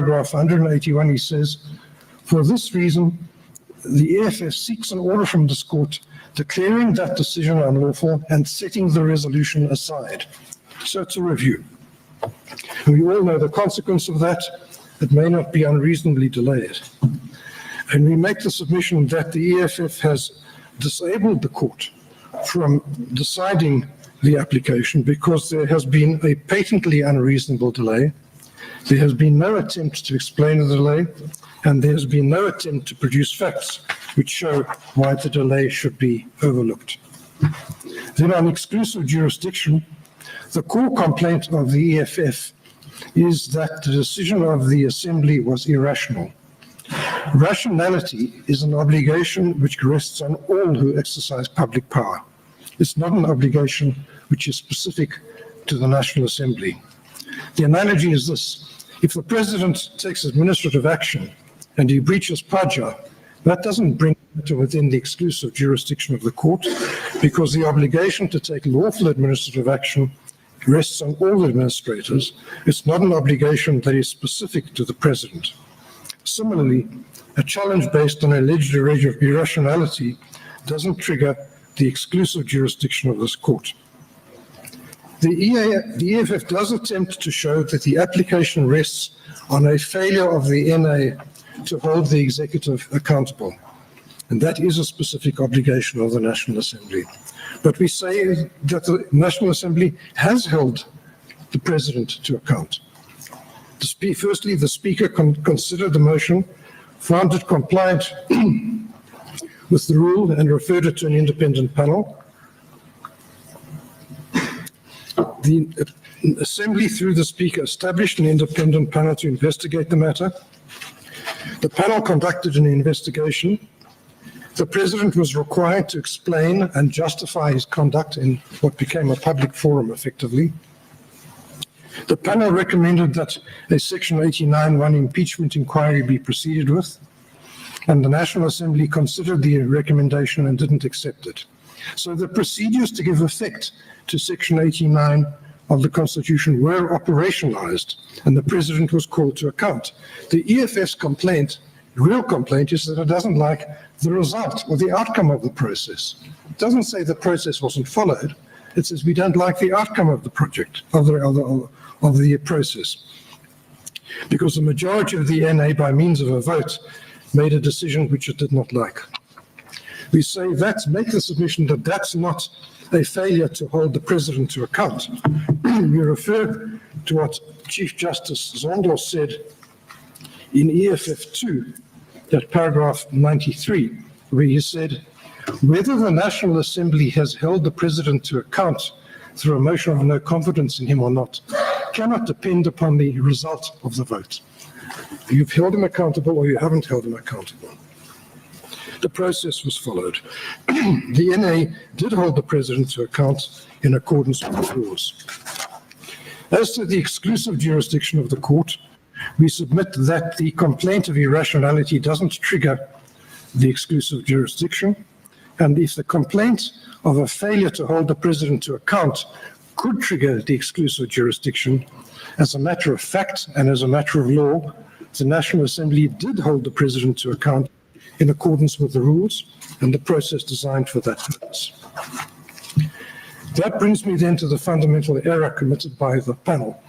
paragraph 181, he says, for this reason, the EFF seeks an order from this court declaring that decision unlawful and setting the resolution aside. So it's a review. We all know the consequence of that. It may not be unreasonably delayed. And we make the submission that the EFF has disabled the court from deciding the application because there has been a patently unreasonable delay. There has been no attempt to explain the delay, and there has been no attempt to produce facts which show why the delay should be overlooked. Then on exclusive jurisdiction, the core complaint of the EFF is that the decision of the Assembly was irrational. Rationality is an obligation which rests on all who exercise public power. It's not an obligation which is specific to the National Assembly. The analogy is this: if the President takes administrative action and he breaches Paja, that doesn't bring it within the exclusive jurisdiction of the court, because the obligation to take lawful administrative action rests on all administrators. It's not an obligation that is specific to the President. Similarly, a challenge based on alleged irrationality doesn't trigger the exclusive jurisdiction of this court. The EFF does attempt to show that the application rests on a failure of the NA to hold the executive accountable, and that is a specific obligation of the National Assembly. But we say that the National Assembly has held the President to account. Firstly, the Speaker considered the motion, found it compliant with the rule, and referred it to an independent panel. The Assembly, through the Speaker, established an independent panel to investigate the matter. The panel conducted an investigation. The President was required to explain and justify his conduct in what became a public forum, effectively. The panel recommended that a Section 89(1) impeachment inquiry be proceeded with, and the National Assembly considered the recommendation and didn't accept it. So the procedures to give effect to Section 89 of the Constitution were operationalized, and the President was called to account. The EFF's complaint, real complaint, is that it doesn't like the result or the outcome of the process. It doesn't say the process wasn't followed. It says we don't like the outcome of the project, of the process, because the majority of the NA, by means of a vote, made a decision which it did not like. We say make the submission that that's not a failure to hold the President to account. We refer to what Chief Justice Zondo said in EFF 2, that paragraph 93, where he said, whether the National Assembly has held the President to account through a motion of no confidence in him or not cannot depend upon the result of the vote. You've held him accountable or you haven't held him accountable. The process was followed. The NA did hold the President to account in accordance with the laws. As to the exclusive jurisdiction of the court, we submit that the complaint of irrationality doesn't trigger the exclusive jurisdiction, and if the complaint of a failure to hold the President to account could trigger the exclusive jurisdiction, as a matter of fact and as a matter of law, the National Assembly did hold the President to account in accordance with the rules and the process designed for that purpose. That brings me then to the fundamental error committed by the panel.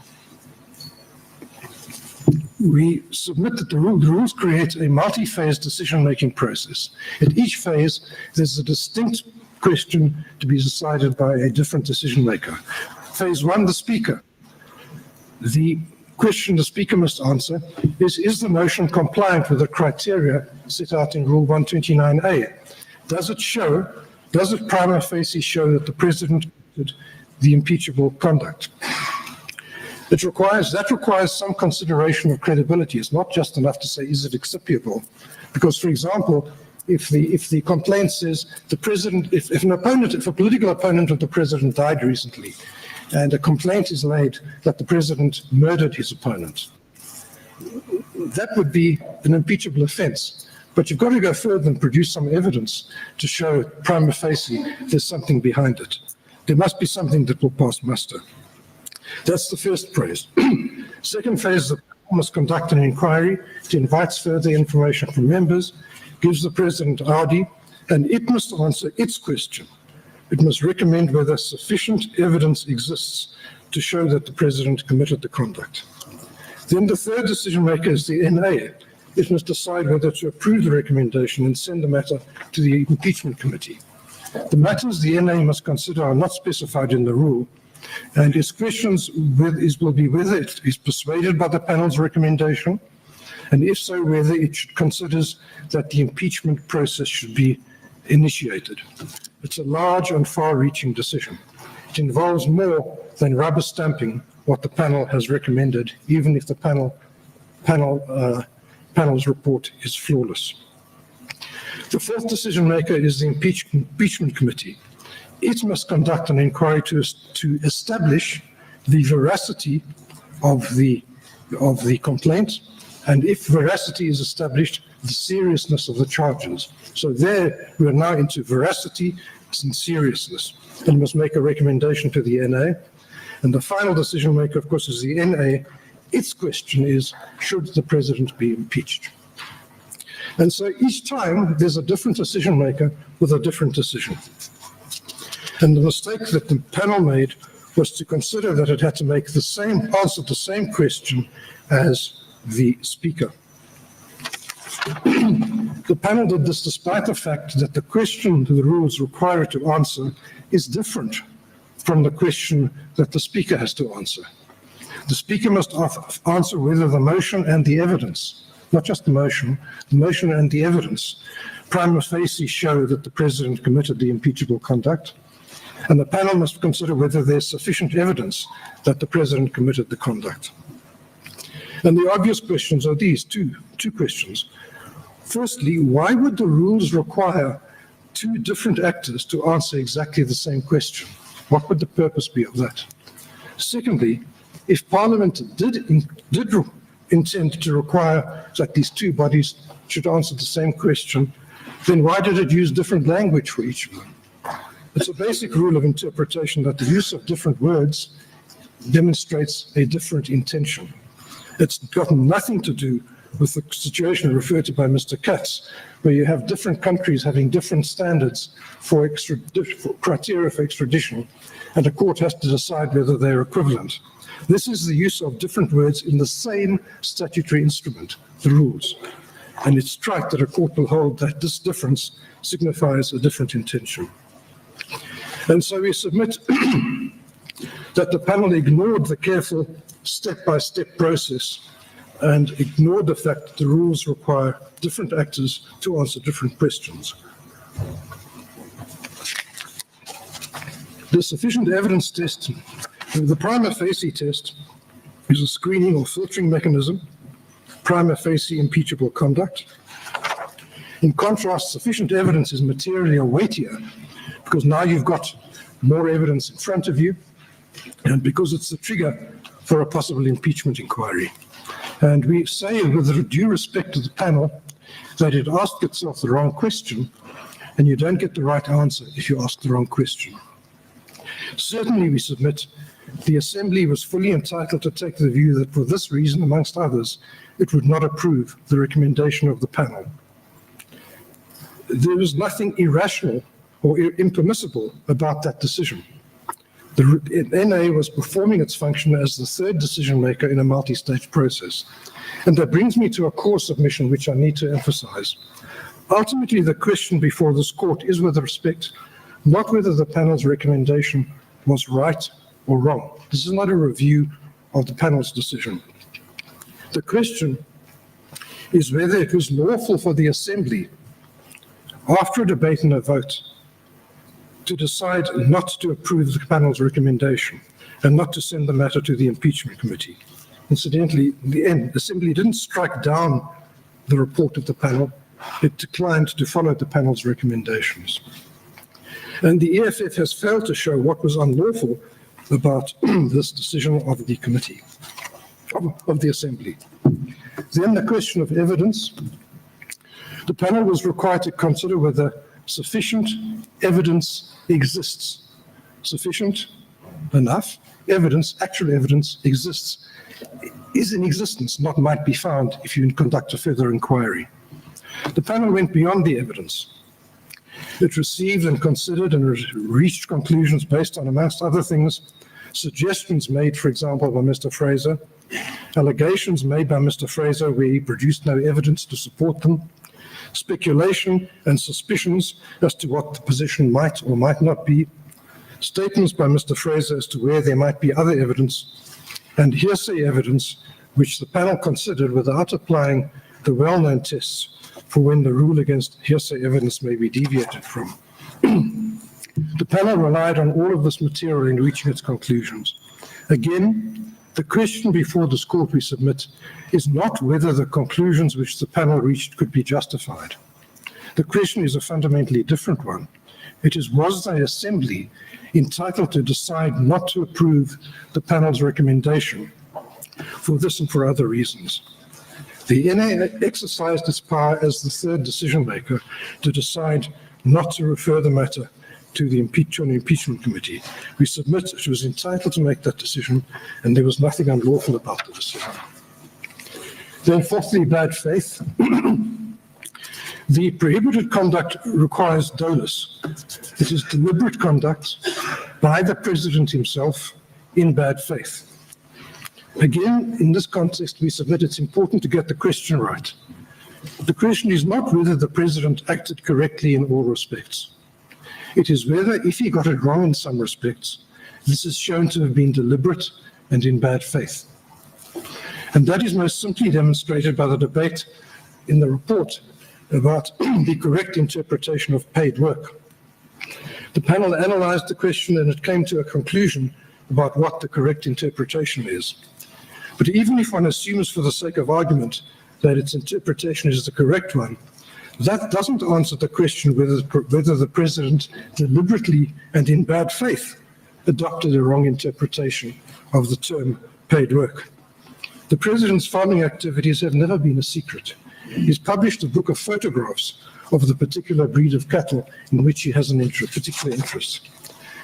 We submit that the rules create a multi-phase decision-making process. At each phase, there's a distinct question to be decided by a different decision-maker. Phase 1, the Speaker. The question the Speaker must answer is the motion compliant with the criteria set out in Rule 129A? Does it prima facie show that the President committed the impeachable conduct? That requires some consideration of credibility. It's not just enough to say, is it acceptable? Because, for example, if the complaint says the President, if a political opponent of the President died recently, and a complaint is laid that the President murdered his opponent, that would be an impeachable offense. But you've got to go further and produce some evidence to show prima facie there's something behind it. There must be something that will pass muster. That's the first phase. Second phase, must conduct an inquiry, it invites further information from members, gives the President RD, and it must answer its question. It must recommend whether sufficient evidence exists to show that the President committed the conduct. Then the third decision maker is the NA. It must decide whether to approve the recommendation and send the matter to the impeachment committee. The matters the NA must consider are not specified in the rule, and its questions will be whether it is persuaded by the panel's recommendation, and if so, whether it considers that the impeachment process should be initiated. It's a large and far-reaching decision. It involves more than rubber stamping what the panel has recommended, even if the panel's report is flawless. The fourth decision maker is the impeachment committee. It must conduct an inquiry to establish the veracity of the complaint, and if veracity is established, the seriousness of the charges. So there we are now into veracity and seriousness, and must make a recommendation to the NA. And the final decision maker, of course, is the NA. Its question is, should the President be impeached? And so each time there's a different decision maker with a different decision. And the mistake that the panel made was to consider that it had to answer the same question as the Speaker. The panel did this despite the fact that the question the rules require it to answer is different from the question that the Speaker has to answer. The Speaker must answer whether the motion and the evidence, not just the motion and the evidence, prima facie show that the President committed the impeachable conduct, and the panel must consider whether there's sufficient evidence that the President committed the conduct. And the obvious questions are these two questions. Firstly, why would the rules require two different actors to answer exactly the same question? What would the purpose be of that? Secondly, if Parliament did intend to require that these two bodies should answer the same question, then why did it use different language for each of them? It's a basic rule of interpretation that the use of different words demonstrates a different intention. It's got nothing to do with the situation referred to by Mr. Katz, where you have different countries having different standards for criteria for extradition, and a court has to decide whether they're equivalent. This is the use of different words in the same statutory instrument, the rules. And it's right that a court will hold that this difference signifies a different intention. And so we submit that the panel ignored the careful step-by-step process and ignored the fact that the rules require different actors to answer different questions. The sufficient evidence test, the prima facie test, is a screening or filtering mechanism, prima facie impeachable conduct. In contrast, sufficient evidence is materially weightier because now you've got more evidence in front of you, and because it's the trigger for a possible impeachment inquiry. And we say, with due respect to the panel, that it asked itself the wrong question, and you don't get the right answer if you ask the wrong question. Certainly, we submit the Assembly was fully entitled to take the view that for this reason, amongst others, it would not approve the recommendation of the panel. There is nothing irrational or impermissible about that decision. The NA was performing its function as the third decision maker in a multi-stage process. And that brings me to a core submission which I need to emphasize. Ultimately, the question before this court is with respect, not whether the panel's recommendation was right or wrong. This is not a review of the panel's decision. The question is whether it was lawful for the Assembly, after a debate and a vote, to decide not to approve the panel's recommendation and not to send the matter to the impeachment committee. Incidentally, in the end, the Assembly didn't strike down the report of the panel. It declined to follow the panel's recommendations. And the EFF has failed to show what was unlawful about this decision of the committee, of the Assembly. Then the question of evidence. The panel was required to consider whether sufficient evidence exists. Sufficient enough evidence, actual evidence exists is in existence, not might be found if you conduct a further inquiry. The panel went beyond the evidence. It received and considered and reached conclusions based on, amongst other things, suggestions made, for example, by Mr. Fraser, allegations made by Mr. Fraser where he produced no evidence to support them, speculation and suspicions as to what the position might or might not be, statements by Mr. Fraser as to where there might be other evidence, and hearsay evidence which the panel considered without applying the well-known tests for when the rule against hearsay evidence may be deviated from. The panel relied on all of this material in reaching its conclusions. Again, the question before this court, we submit, is not whether the conclusions which the panel reached could be justified. The question is a fundamentally different one. It is, was the Assembly entitled to decide not to approve the panel's recommendation for this and for other reasons? The NA exercised its power as the third decision maker to decide not to refer the matter to the impeachment committee. We submit it was entitled to make that decision, and there was nothing unlawful about the decision. Then fourthly, bad faith. The prohibited conduct requires dolus. It is deliberate conduct by the president himself in bad faith. Again, in this context, we submit it's important to get the question right. The question is not whether the president acted correctly in all respects. It is whether, if he got it wrong in some respects, this is shown to have been deliberate and in bad faith. And that is most simply demonstrated by the debate in the report about the correct interpretation of paid work. The panel analyzed the question and it came to a conclusion about what the correct interpretation is. But even if one assumes for the sake of argument that its interpretation is the correct one, that doesn't answer the question whether the president deliberately and in bad faith adopted a wrong interpretation of the term paid work. The president's farming activities have never been a secret. He's published a book of photographs of the particular breed of cattle in which he has a particular interest.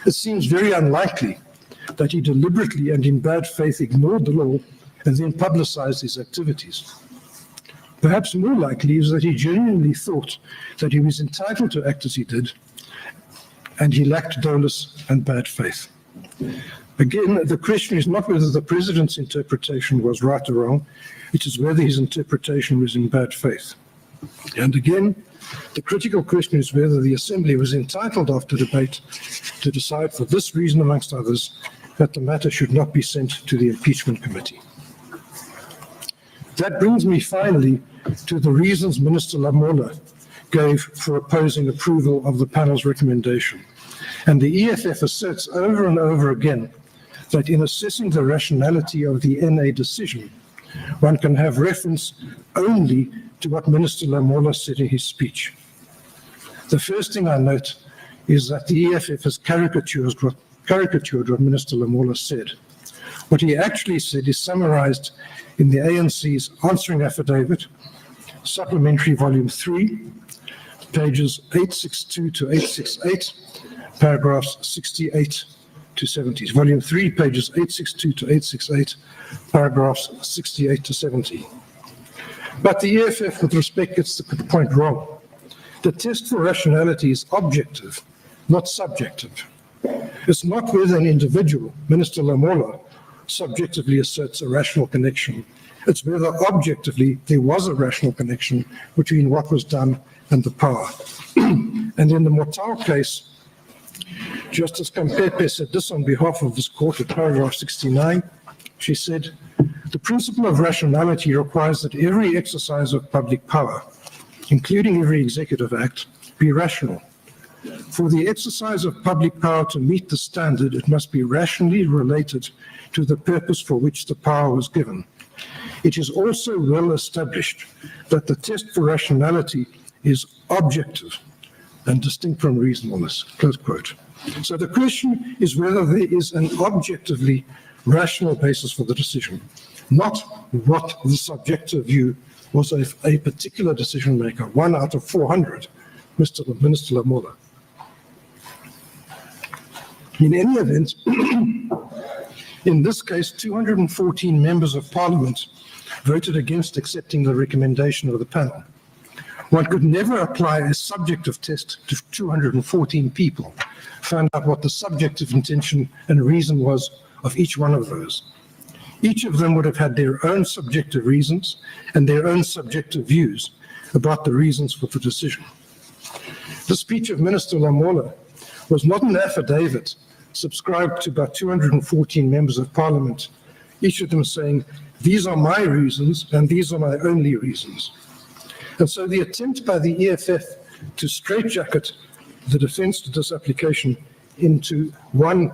It seems very unlikely that he deliberately and in bad faith ignored the law and then publicized his activities. Perhaps more likely is that he genuinely thought that he was entitled to act as he did, and he lacked dolus and bad faith. Again, the question is not whether the president's interpretation was right or wrong, it is whether his interpretation was in bad faith. And again, the critical question is whether the Assembly was entitled after debate to decide for this reason, amongst others, that the matter should not be sent to the impeachment committee. That brings me finally to the reasons Minister Lamola gave for opposing approval of the panel's recommendation. And the EFF asserts over and over again that in assessing the rationality of the NA decision, one can have reference only to what Minister Lamola said in his speech. The first thing I note is that the EFF has caricatured what Minister Lamola said. What he actually said is summarized in the ANC's answering affidavit, supplementary volume 3, pages 862 to 868, paragraphs 68 to 70. Volume 3, pages 862 to 868, paragraphs 68 to 70. But the EFF, with respect, gets the point wrong. The test for rationality is objective, not subjective. It's not whether an individual, Minister Lamola, subjectively asserts a rational connection. It's whether objectively there was a rational connection between what was done and the power. And in the Mortal case, Justice Kampepe said this on behalf of this court at paragraph 69. She said, "The principle of rationality requires that every exercise of public power, including every executive act, be rational. For the exercise of public power to meet the standard, it must be rationally related to the purpose for which the power was given. It is also well established that the test for rationality is objective and distinct from reasonableness," close quote. So the question is whether there is an objectively rational basis for the decision, not what the subjective view was of a particular decision maker, 1 out of 400, Minister Lamola. In any event, In this case, 214 members of parliament voted against accepting the recommendation of the panel. One could never apply a subjective test to 214 people, find out what the subjective intention and reason was of each one of those. Each of them would have had their own subjective reasons and their own subjective views about the reasons for the decision. The speech of Minister Lamola was not an affidavit subscribed to by 214 members of parliament, each of them saying, these are my reasons and these are my only reasons. And so the attempt by the EFF to straitjacket the defense to this application into one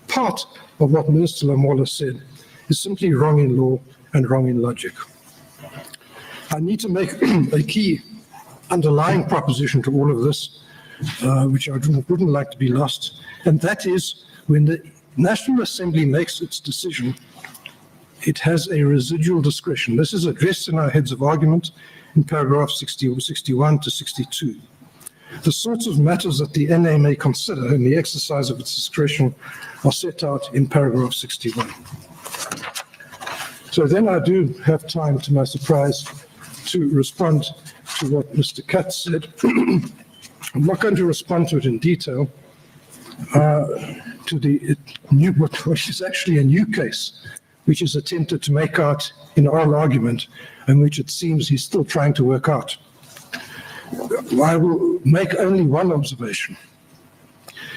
part of what Minister Lamola said is simply wrong in law and wrong in logic. I need to make a key underlying proposition to all of this, which I wouldn't like to be lost, and that is when the National Assembly makes its decision, it has a residual discretion. This is addressed in our heads of argument in paragraph 61 to 62. The sorts of matters that the NA may consider in the exercise of its discretion are set out in paragraph 61. So then I do have time, to my surprise, to respond to what Mr. Katz said. I'm not going to respond to it in detail, to the new, what is actually a new case, which is attempted to make out in oral argument, and which it seems he's still trying to work out. I will make only one observation.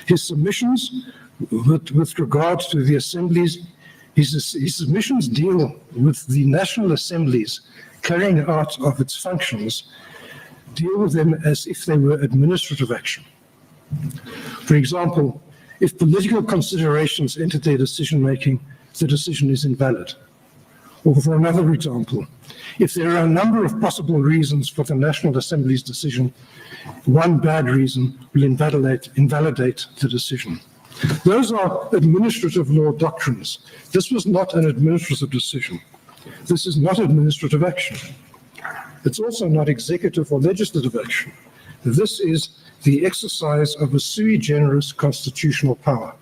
His submissions with regard to the assemblies, his submissions deal with the National Assembly's carrying out of its functions, deal with them as if they were administrative action. For example, if political considerations enter their decision-making, the decision is invalid. Or for another example, if there are a number of possible reasons for the National Assembly's decision, one bad reason will invalidate the decision. Those are administrative law doctrines. This was not an administrative decision. This is not administrative action. It's also not executive or legislative action. This is the exercise of a sui generis constitutional power.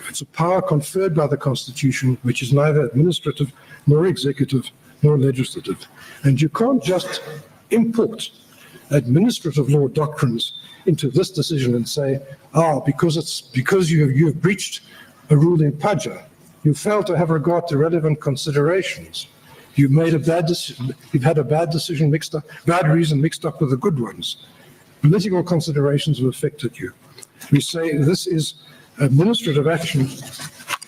It's a power conferred by the Constitution, which is neither administrative, nor executive, nor legislative. And you can't just import administrative law doctrines into this decision and say, because you've breached a rule in Paja, you failed to have regard to relevant considerations. You've made a bad decision. You've had a bad decision mixed up, bad reason mixed up with the good ones. Political considerations have affected you. We say this is administrative action,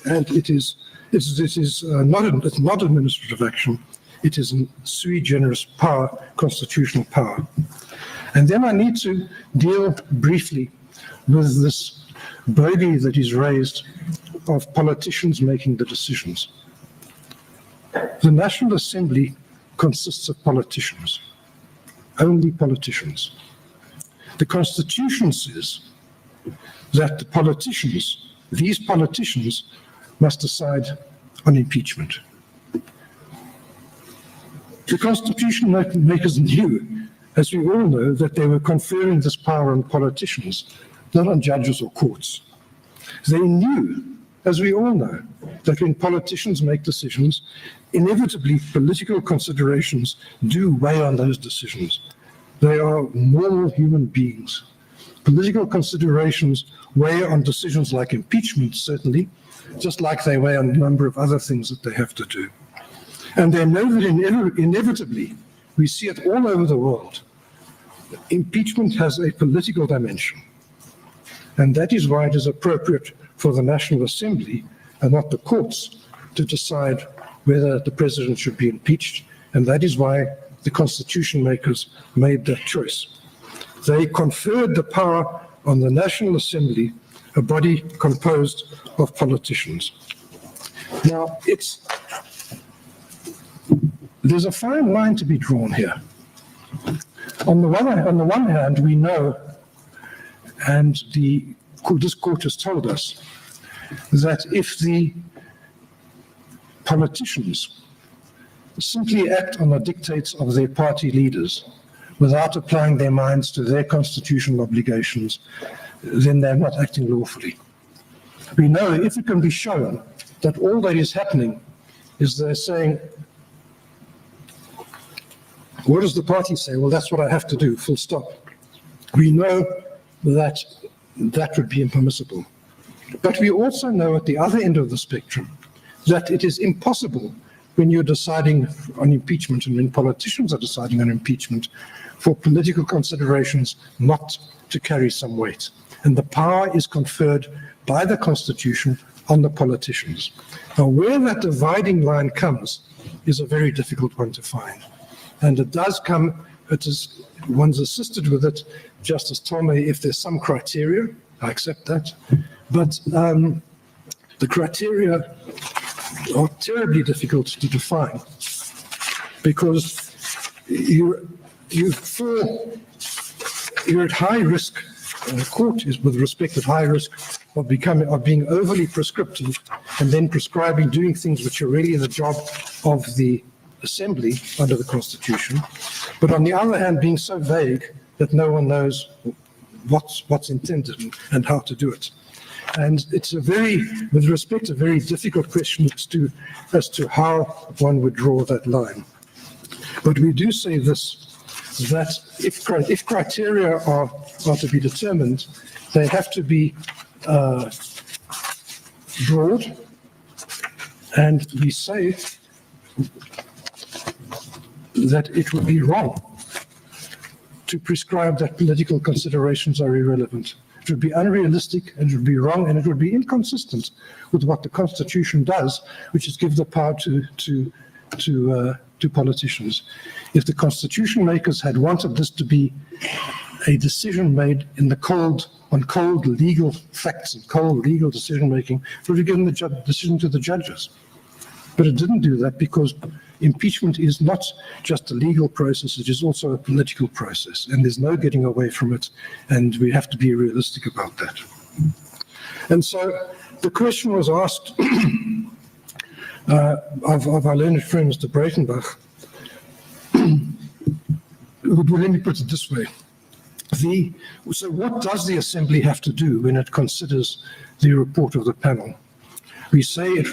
and it's not administrative action. It is a sui generis power, constitutional power. And then I need to deal briefly with this bogey that is raised of politicians making the decisions. The National Assembly consists of politicians, only politicians. The Constitution says that the politicians, these politicians, must decide on impeachment. The Constitution makers knew, as we all know, that they were conferring this power on politicians, not on judges or courts. They knew, as we all know, that when politicians make decisions, inevitably political considerations do weigh on those decisions. They are normal human beings. Political considerations weigh on decisions like impeachment, certainly, just like they weigh on a number of other things that they have to do. And they know that inevitably, we see it all over the world, impeachment has a political dimension. And that is why it is appropriate for the National Assembly and not the courts to decide whether the president should be impeached. And that is why the constitution makers made that choice. They conferred the power on the National Assembly, a body composed of politicians. Now, there's a fine line to be drawn here. On the one hand, we know, and this court has told us, that if the politicians simply act on the dictates of their party leaders without applying their minds to their constitutional obligations, then they're not acting lawfully. We know if it can be shown that all that is happening is they're saying, what does the party say? Well, that's what I have to do, full stop. We know that that would be impermissible. But we also know at the other end of the spectrum that it is impossible when you're deciding on impeachment and when politicians are deciding on impeachment for political considerations not to carry some weight. And the power is conferred by the Constitution on the politicians. Now, where that dividing line comes is a very difficult one to find. And it does come, one's assisted with it, Justice Tomei, if there's some criteria, I accept that. But the criteria are terribly difficult to define because you're at high risk, and the court is with respect at high risk of being overly prescriptive and then prescribing doing things which are really the job of the Assembly under the Constitution, but on the other hand being so vague that no one knows what's intended and how to do it. And it's with respect, a very difficult question as to how one would draw that line. But we do say this, that if criteria are to be determined, they have to be broad, and we say that it would be wrong to prescribe that political considerations are irrelevant. It would be unrealistic, and it would be wrong, and it would be inconsistent with what the Constitution does, which is give the power to politicians. If the Constitution makers had wanted this to be a decision made on cold legal facts and cold legal decision making, it would have given the decision to the judges. But it didn't do that because impeachment is not just a legal process, it is also a political process, and there's no getting away from it, and we have to be realistic about that. And so the question was asked of our learned friend, Mr. Breitenbach. Well, let me put it this way. So what does the Assembly have to do when it considers the report of the panel? We say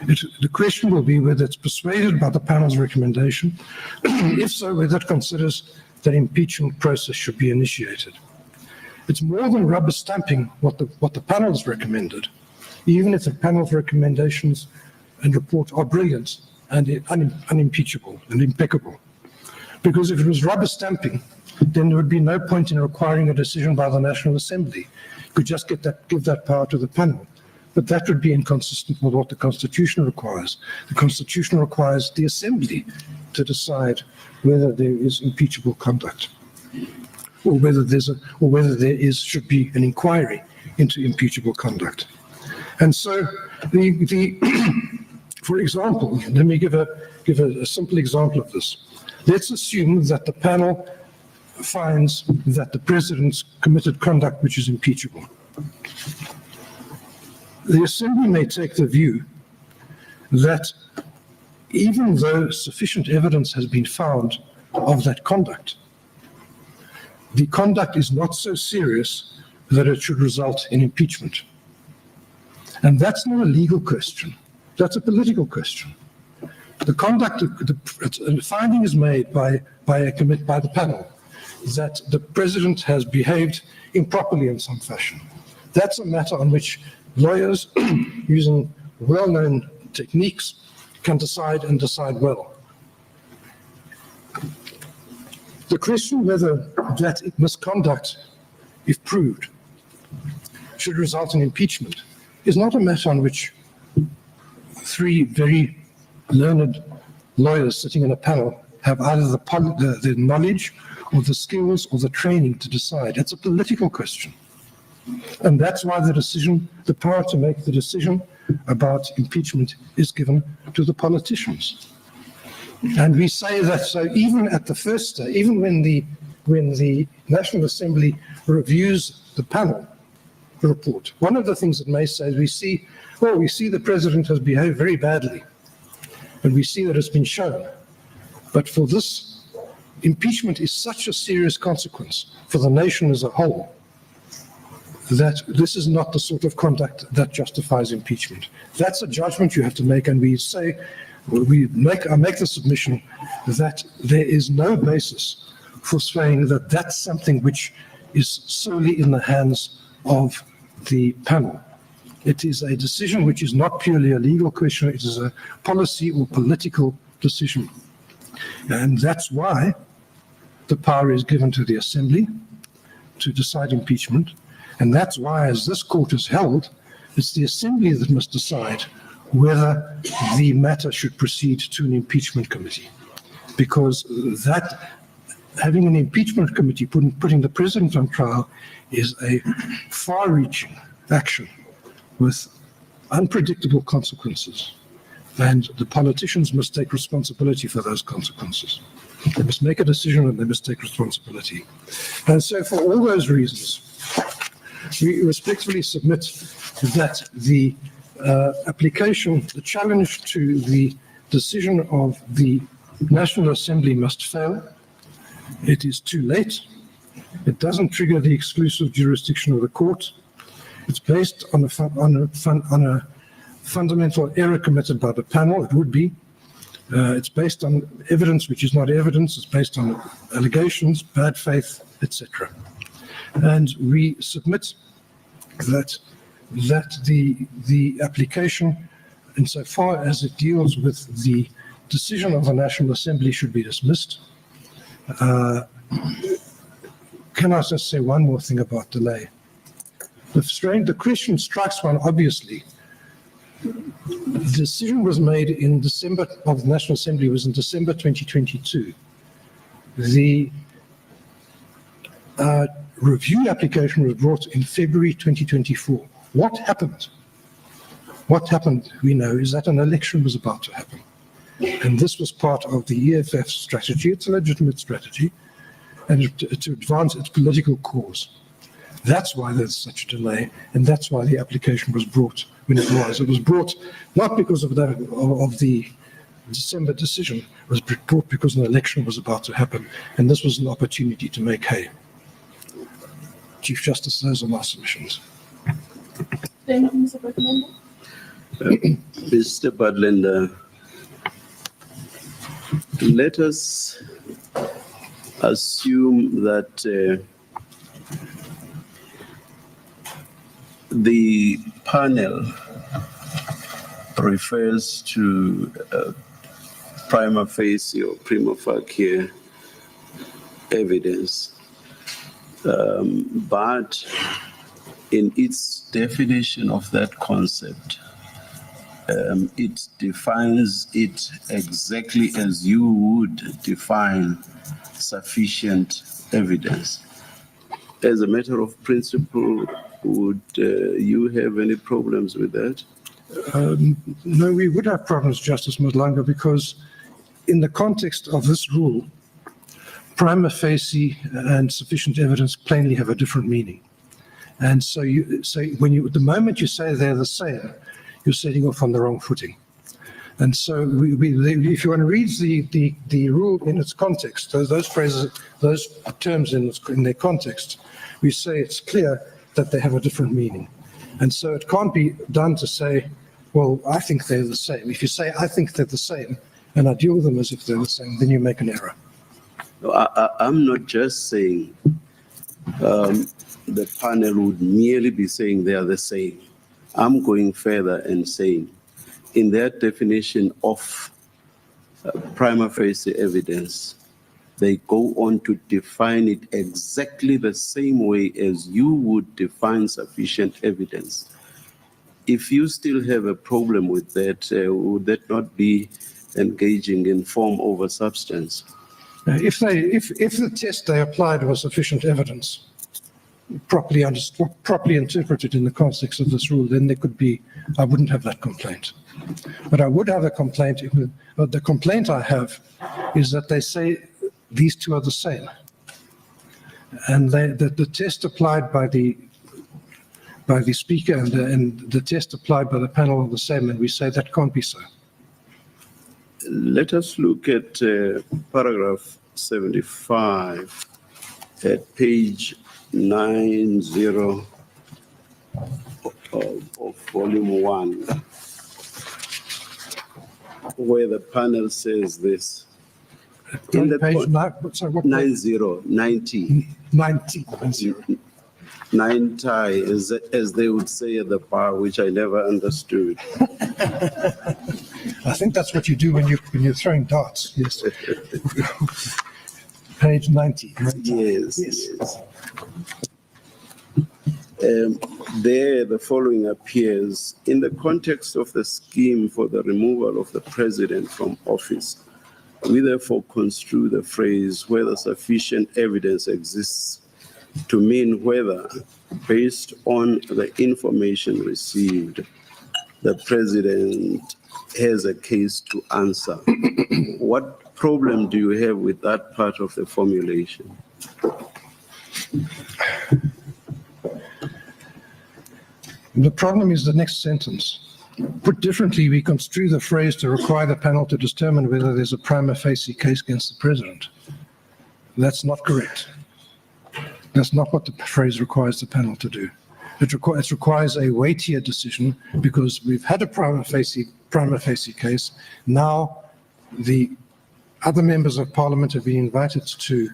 the question will be whether it's persuaded by the panel's recommendation. If so, whether it considers that impeachment process should be initiated. It's more than rubber stamping what the panel has recommended, even if the panel's recommendations and report are brilliant and unimpeachable and impeccable. Because if it was rubber stamping, then there would be no point in requiring a decision by the National Assembly. You could just give that power to the panel. But that would be inconsistent with what the Constitution requires. The Constitution requires the Assembly to decide whether there is impeachable conduct, or whether there should be an inquiry into impeachable conduct. And so, for example, let me give a simple example of this. Let's assume that the panel finds that the President's committed conduct which is impeachable. The Assembly may take the view that even though sufficient evidence has been found of that conduct, the conduct is not so serious that it should result in impeachment. And that's not a legal question, that's a political question. The finding is made by the panel that the President has behaved improperly in some fashion. That's a matter on which lawyers, using well-known techniques, can decide and decide well. The question whether that misconduct, if proved, should result in impeachment is not a matter on which three very learned lawyers sitting in a panel have either the knowledge or the skills or the training to decide. It's a political question. And that's why the power to make the decision about impeachment is given to the politicians. And we say that so even at the first stage, even when the National Assembly reviews the panel report, one of the things it may say is we see the President has behaved very badly, and we see that it's been shown. But for this, impeachment is such a serious consequence for the nation as a whole that this is not the sort of conduct that justifies impeachment. That's a judgment you have to make, and we say, I make the submission that there is no basis for saying that that's something which is solely in the hands of the panel. It is a decision which is not purely a legal question, it is a policy or political decision. And that's why the power is given to the Assembly to decide impeachment. And that's why, as this court has held, it's the Assembly that must decide whether the matter should proceed to an impeachment committee. Because that, having an impeachment committee putting the president on trial is a far-reaching action with unpredictable consequences. And the politicians must take responsibility for those consequences. They must make a decision and they must take responsibility. And so for all those reasons, we respectfully submit that the application, the challenge to the decision of the National Assembly must fail. It is too late. It doesn't trigger the exclusive jurisdiction of the court. It's based on a fundamental error committed by the panel. It would be. It's based on evidence which is not evidence. It's based on allegations, bad faith, etc. And we submit that the application, insofar as it deals with the decision of the National Assembly, should be dismissed. Can I just say one more thing about delay? The question strikes one, obviously. The decision was made in December of the National Assembly, was in December 2022. The review application was brought in February 2024. What happened? What happened, we know, is that an election was about to happen. And this was part of the EFF strategy. It's a legitimate strategy, and to advance its political cause. That's why there's such a delay, and that's why the application was brought when it was. It was brought not because of the December decision, it was brought because an election was about to happen, and this was an opportunity to make hay. Chief Justice, those are my submissions. Thank you, Mr. Butler. Mr. Butler, let us assume that the panel refers to prima facie or prima facie evidence, but in its definition of that concept, it defines it exactly as you would define sufficient evidence. As a matter of principle, would you have any problems with that? No, we would have problems, Justice Madlanga, because in the context of this rule, prima facie and sufficient evidence plainly have a different meaning. And so the moment you say they're the same, you're setting off on the wrong footing. And so if you want to read the rule in its context, those phrases, those terms in their context, we say it's clear that they have a different meaning. And so it can't be done to say, well, I think they're the same. If you say, I think they're the same, and I deal with them as if they're the same, then you make an error. No, I'm not just saying the panel would merely be saying they are the same. I'm going further and saying, in their definition of prima facie evidence, they go on to define it exactly the same way as you would define sufficient evidence. If you still have a problem with that, would that not be engaging in form over substance? If the test they applied was sufficient evidence, properly understood, properly interpreted in the context of this rule, then there could be, I wouldn't have that complaint. But I would have a complaint, the complaint I have is that they say these two are the same. And the test applied by the speaker and the test applied by the panel are the same, and we say that can't be so. Let us look at paragraph 75 at page 90 of volume 1, where the panel says this. In the Page con- nine, sorry, what? 90. 90. 9 tie, as they would say at the bar, which I never understood. I think that's what you do when you're throwing darts, yes. Page 90. Yes. There, the following appears: in the context of the scheme for the removal of the president from office, we therefore construe the phrase "whether sufficient evidence exists" to mean whether, based on the information received, the president has a case to answer. What problem do you have with that part of the formulation? The problem is the next sentence. Put differently, we construe the phrase to require the panel to determine whether there's a prima facie case against the president. That's not correct. That's not what the phrase requires the panel to do. It requires a weightier decision because we've had a prima facie case. Now the other members of parliament have been invited to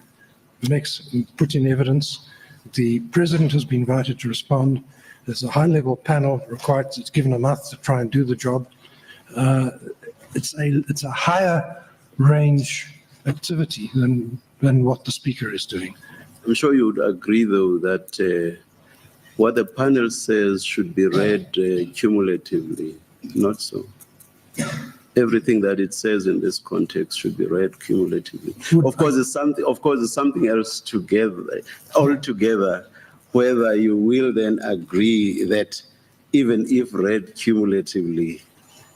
put in evidence. The president has been invited to respond. There's a high-level panel required. It's given a month to try and do the job. It's a higher range activity than what the speaker is doing. I'm sure you would agree, though, that what the panel says should be read cumulatively. Not so. Everything that it says in this context should be read cumulatively. Of course, it's something else altogether. Whether you will then agree that even if read cumulatively,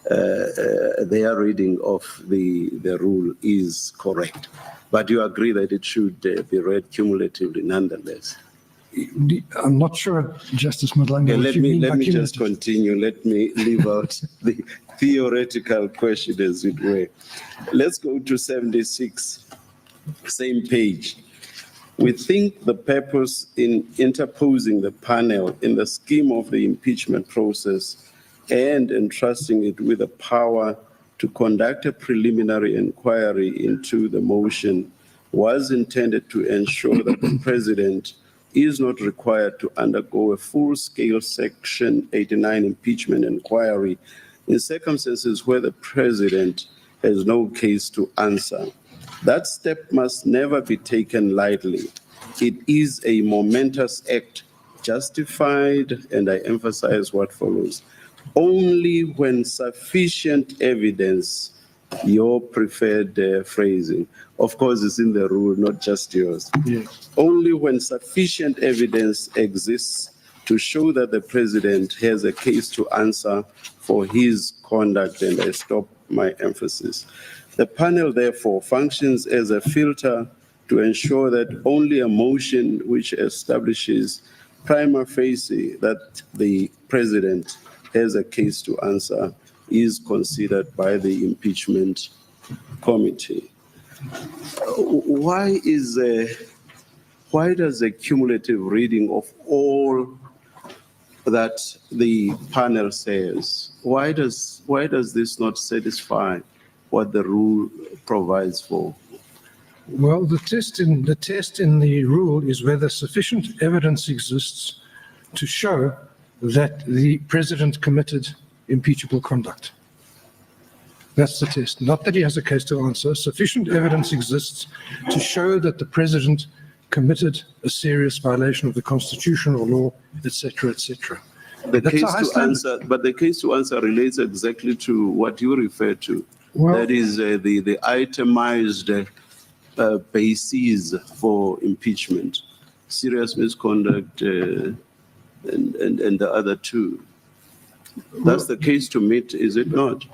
their reading of the rule is correct. But you agree that it should be read cumulatively nonetheless. I'm not sure, Justice Madlanga. Okay, let me just continue. Let me leave out the theoretical question, as it were. Let's go to 76, same page. We think the purpose in interposing the panel in the scheme of the impeachment process and entrusting it with the power to conduct a preliminary inquiry into the motion was intended to ensure that the president is not required to undergo a full-scale Section 89 impeachment inquiry in circumstances where the president has no case to answer. That step must never be taken lightly. It is a momentous act justified, and I emphasize what follows, only when sufficient evidence, your preferred phrasing, of course it's in the rule, not just yours. Yes. Only when sufficient evidence exists to show that the president has a case to answer for his conduct, and I stop my emphasis. The panel, therefore, functions as a filter to ensure that only a motion which establishes prima facie that the president has a case to answer is considered by the impeachment committee. Why does a cumulative reading of all that the panel says, why does this not satisfy what the rule provides for? Well, the test in the rule is whether sufficient evidence exists to show that the president committed impeachable conduct. That's the test. Not that he has a case to answer. Sufficient evidence exists to show that the president committed a serious violation of the constitutional law, etc., etc. The case to answer relates exactly to what you refer to. Well, that is the itemized bases for impeachment, serious misconduct, and the other two. That's the case to meet, is it not?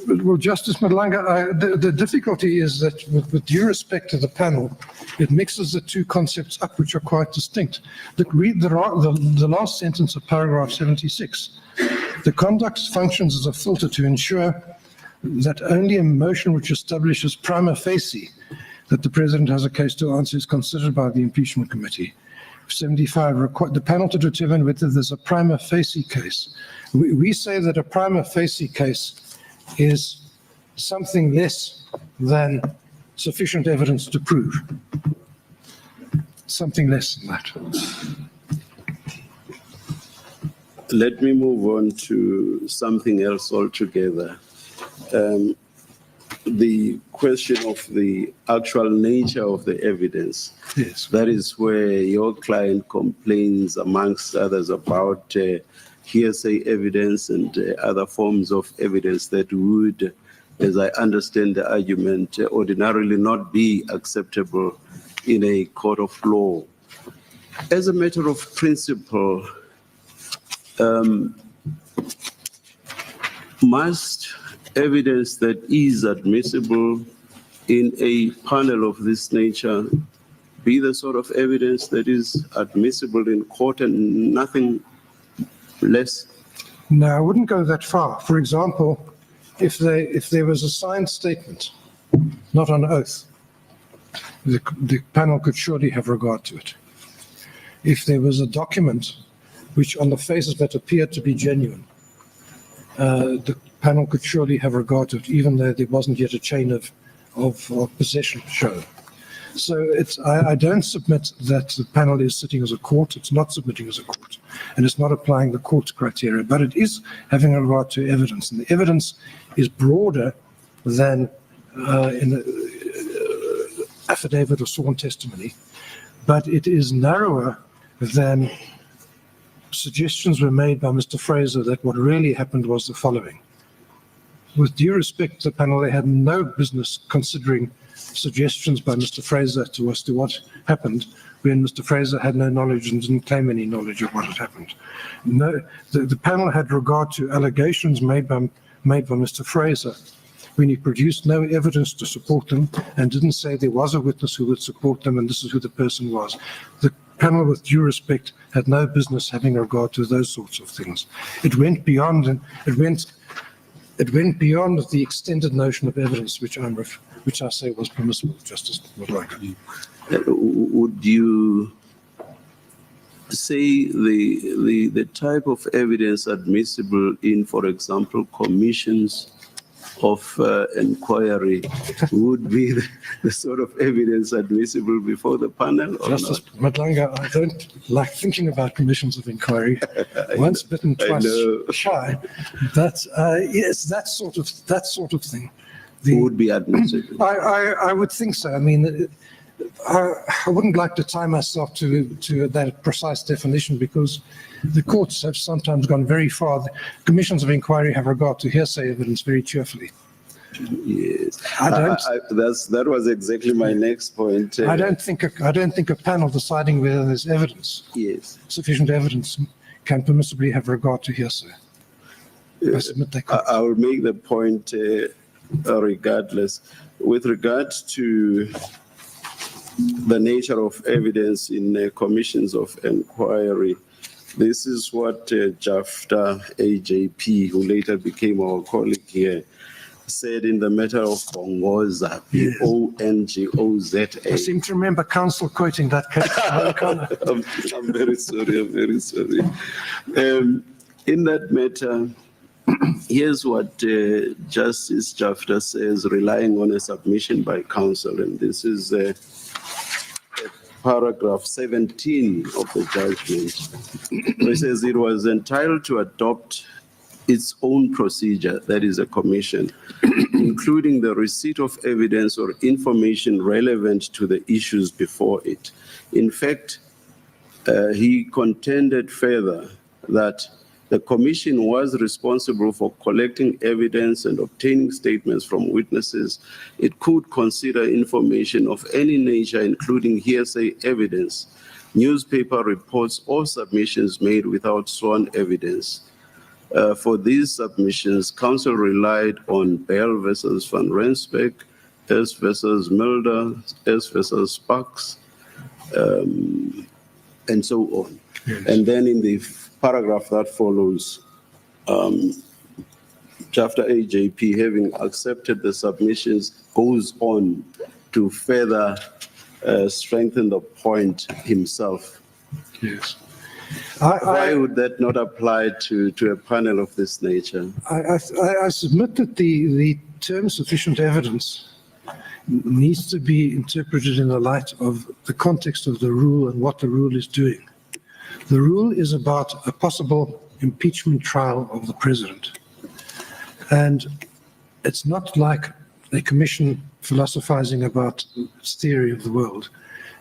Well, Justice Madlanga, the difficulty is that with due respect to the panel, it mixes the two concepts up, which are quite distinct. Read the last sentence of paragraph 76. The conduct functions as a filter to ensure that only a motion which establishes prima facie that the president has a case to answer is considered by the impeachment committee. 75, the panel to determine whether there's a prima facie case. We say that a prima facie case is something less than sufficient evidence to prove. Something less than that. Let me move on to something else altogether. The question of the actual nature of the evidence. Yes. That is where your client complains, amongst others, about hearsay evidence and other forms of evidence that would, as I understand the argument, ordinarily not be acceptable in a court of law. As a matter of principle, must evidence that is admissible in a panel of this nature be the sort of evidence that is admissible in court and nothing less? No, I wouldn't go that far. For example, if there was a signed statement, not on oath, the panel could surely have regard to it. If there was a document which on the face of it appeared to be genuine, the panel could surely have regard to it, even though there wasn't yet a chain of possession shown. So I don't submit that the panel is sitting as a court. It's not submitting as a court, and it's not applying the court's criteria, but it is having regard to evidence, and the evidence is broader than in the affidavit or sworn testimony, but it is narrower than suggestions were made by Mr. Fraser that what really happened was the following. With due respect to the panel, they had no business considering suggestions by Mr. Fraser as to what happened when Mr. Fraser had no knowledge and didn't claim any knowledge of what had happened. No, the panel had regard to allegations made by Mr. Fraser when he produced no evidence to support them and didn't say there was a witness who would support them and this is who the person was. The panel, with due respect, had no business having regard to those sorts of things. It went beyond, and it went beyond the extended notion of evidence, which I say was permissible, Justice Madlanga. Would you say the type of evidence admissible in, for example, commissions of inquiry would be the sort of evidence admissible before the panel, or Justice not? Madlanga, I don't like thinking about commissions of inquiry. Once bitten, twice shy. But yes, that sort of thing. Would be admissible. I would think so. I mean, I wouldn't like to tie myself to that precise definition because the courts have sometimes gone very far. The commissions of inquiry have regard to hearsay evidence very cheerfully. Yes, I don't. That was exactly my next point. I don't think a panel deciding whether there's evidence, Yes, sufficient evidence, can permissibly have regard to hearsay. I submit they could. I will make the point regardless. With regard to the nature of evidence in commissions of inquiry, this is what Jafta AJP, who later became our colleague here, said in the matter of Bongoza, Bongoza. I seem to remember counsel quoting that case. I'm very sorry. In that matter, here's what Justice Jafta says, relying on a submission by counsel, and this is paragraph 17 of the judgment, which says it was entitled to adopt its own procedure, that is a commission, including the receipt of evidence or information relevant to the issues before it. In fact, he contended further that the commission was responsible for collecting evidence and obtaining statements from witnesses. It could consider information of any nature, including hearsay evidence, newspaper reports, or submissions made without sworn evidence. For these submissions, counsel relied on Bell versus Van Rensbeck, S versus Mulder, S versus Sparks, and so on. Yes. And then in the paragraph that follows, Jafta AJP, having accepted the submissions, goes on to further strengthen the point himself. Yes. Why would that not apply to a panel of this nature? I submit that the term sufficient evidence needs to be interpreted in the light of the context of the rule and what the rule is doing. The rule is about a possible impeachment trial of the president. And it's not like a commission philosophizing about its theory of the world.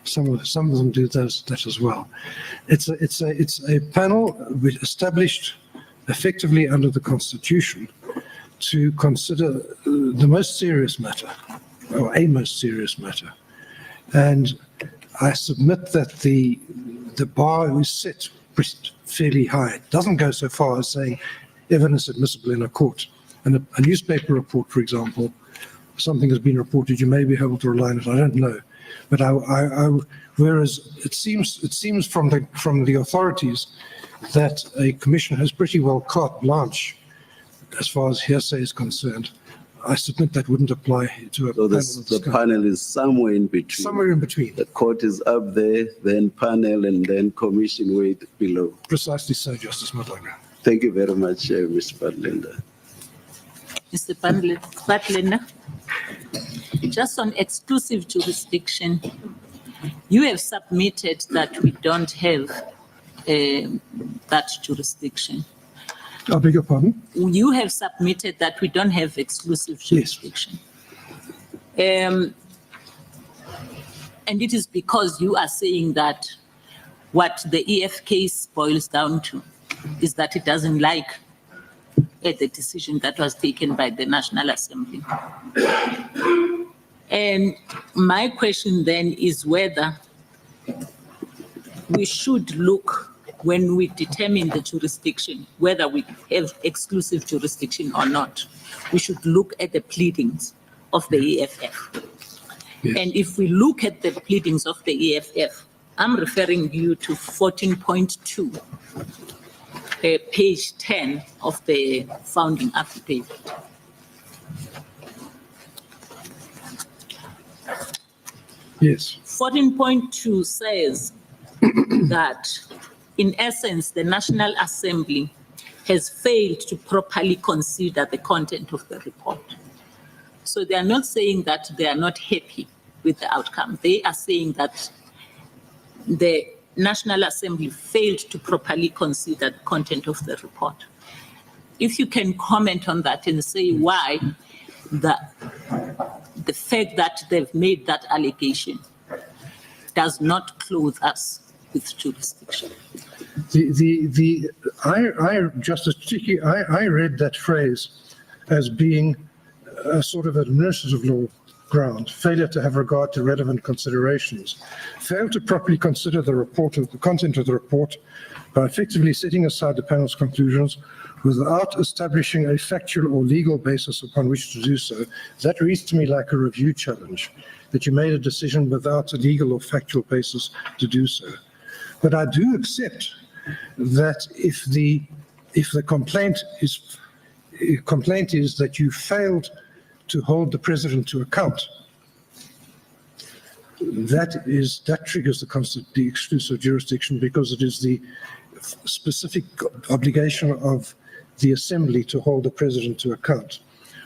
Some of them do that as well. It's a panel established effectively under the Constitution to consider the most serious matter, or a most serious matter. And I submit that the bar is set fairly high. It doesn't go so far as saying evidence admissible in a court. And a newspaper report, for example, something has been reported, you may be able to rely on it, I don't know. But whereas it seems from the authorities that a commission has pretty well carte blanche as far as hearsay is concerned, I submit that wouldn't apply to a panel. So the panel is somewhere in between. Somewhere in between. The court is up there, then panel, and then commission way below. Precisely so, Justice Matanga. Thank you very much, Mr. Padlender. Mr. Padlender, just on exclusive jurisdiction, you have submitted that we don't have that jurisdiction. I beg your pardon? You have submitted that we don't have exclusive jurisdiction. Yes. And it is because you are saying that what the EF case boils down to is that it doesn't like the decision that was taken by the National Assembly. And my question then is whether we should look, when we determine the jurisdiction, whether we have exclusive jurisdiction or not, we should look at the pleadings of the EFF. Yes. And if we look at the pleadings of the EFF, I'm referring you to 14.2, page 10 of the founding affidavit. Yes. 14.2 says that, in essence, the National Assembly has failed to properly consider the content of the report. So they are not saying that they are not happy with the outcome. They are saying that the National Assembly failed to properly consider the content of the report. If you can comment on that and say why the fact that they've made that allegation does not clothe us with jurisdiction. Justice Chiki, I read that phrase as being a sort of administrative law ground, failure to have regard to relevant considerations, failed to properly consider the content of the report by effectively setting aside the panel's conclusions without establishing a factual or legal basis upon which to do so. That reads to me like a review challenge, that you made a decision without a legal or factual basis to do so. But I do accept that if the complaint is that you failed to hold the president to account, that triggers the exclusive jurisdiction, because it is the specific obligation of the assembly to hold the president to account.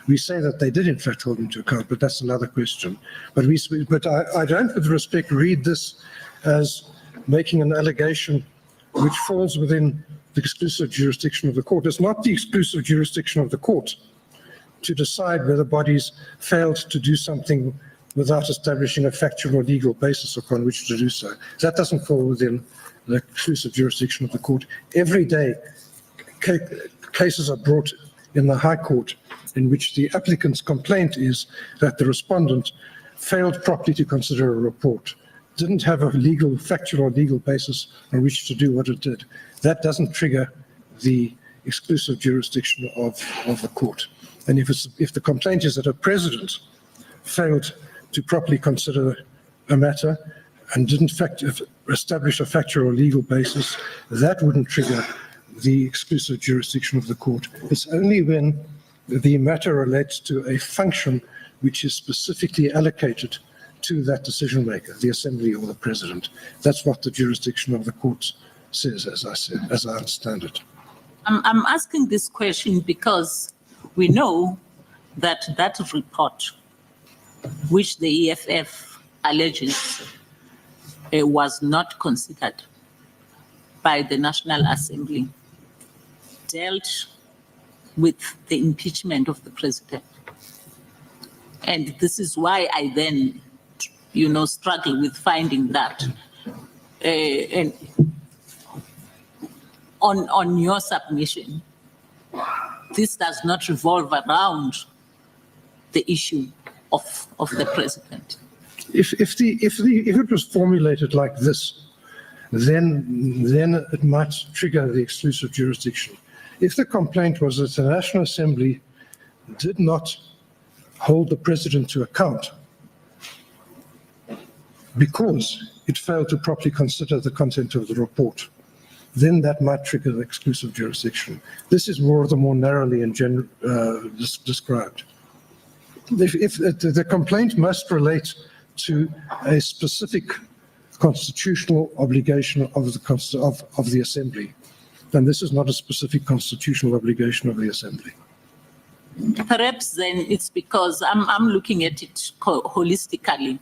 We say that they did in fact hold him to account, but that's another question. But I don't, with respect, read this as making an allegation which falls within the exclusive jurisdiction of the court. It's not the exclusive jurisdiction of the court to decide whether bodies failed to do something without establishing a factual or legal basis upon which to do so. That doesn't fall within the exclusive jurisdiction of the court. Every day, cases are brought in the High Court in which the applicant's complaint is that the respondent failed properly to consider a report, didn't have a factual or legal basis on which to do what it did. That doesn't trigger the exclusive jurisdiction of the court. And if the complaint is that a president failed to properly consider a matter and didn't establish a factual or legal basis, that wouldn't trigger the exclusive jurisdiction of the court. It's only when the matter relates to a function which is specifically allocated to that decision maker, the Assembly or the President. That's what the jurisdiction of the court says, as I understand it. I'm asking this question because we know that that report, which the EFF alleges was not considered by the National Assembly, dealt with the impeachment of the president. And this is why I then, struggle with finding that. And on your submission, this does not revolve around the issue of the president. If it was formulated like this, then it might trigger the exclusive jurisdiction. If the complaint was that the National Assembly did not hold the president to account because it failed to properly consider the content of the report, then that might trigger the exclusive jurisdiction. This is more narrowly and described. If the complaint must relate to a specific constitutional obligation of the Assembly, then this is not a specific constitutional obligation of the Assembly. Perhaps then it's because I'm looking at it holistically,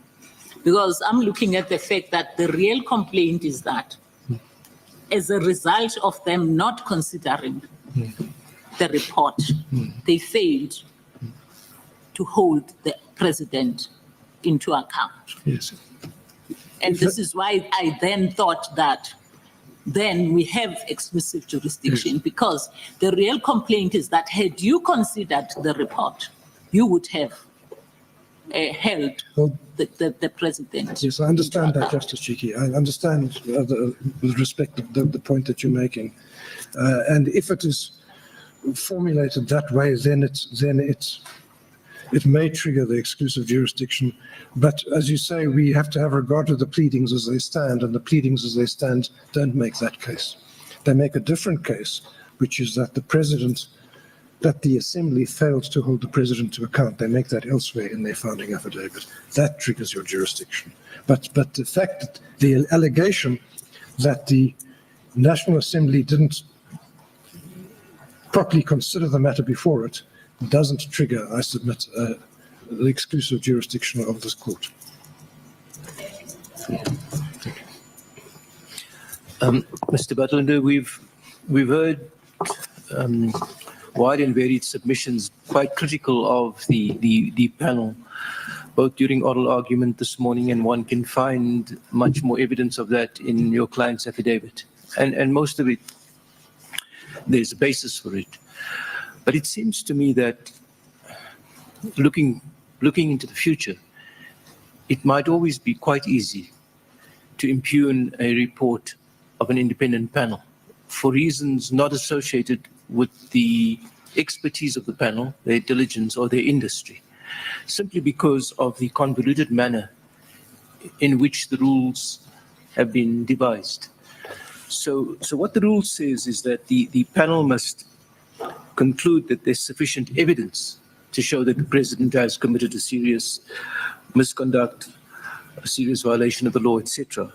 because I'm looking at the fact that the real complaint is that as a result of them not considering the report, they failed to hold the president into account. Yes. And this is why I then thought that then we have exclusive jurisdiction, because the real complaint is that had you considered the report, you would have held the president. Yes, I understand that, Justice Chiki. I understand with respect to the point that you're making. And if it is formulated that way, then it may trigger the exclusive jurisdiction. But as you say, we have to have regard to the pleadings as they stand, and the pleadings as they stand don't make that case. They make a different case, which is that the Assembly failed to hold the president to account. They make that elsewhere in their founding affidavit. That triggers your jurisdiction. But the fact that the allegation that the National Assembly didn't properly consider the matter before it doesn't trigger, I submit, the exclusive jurisdiction of this court. Mr. Butler, we've heard wide and varied submissions, quite critical of the panel, both during oral argument this morning, and one can find much more evidence of that in your client's affidavit. And most of it, there's a basis for it. But it seems to me that looking into the future, it might always be quite easy to impugn a report of an independent panel for reasons not associated with the expertise of the panel, their diligence, or their industry, simply because of the convoluted manner in which the rules have been devised. So what the rule says is that the panel must conclude that there's sufficient evidence to show that the president has committed a serious misconduct, a serious violation of the law, etc.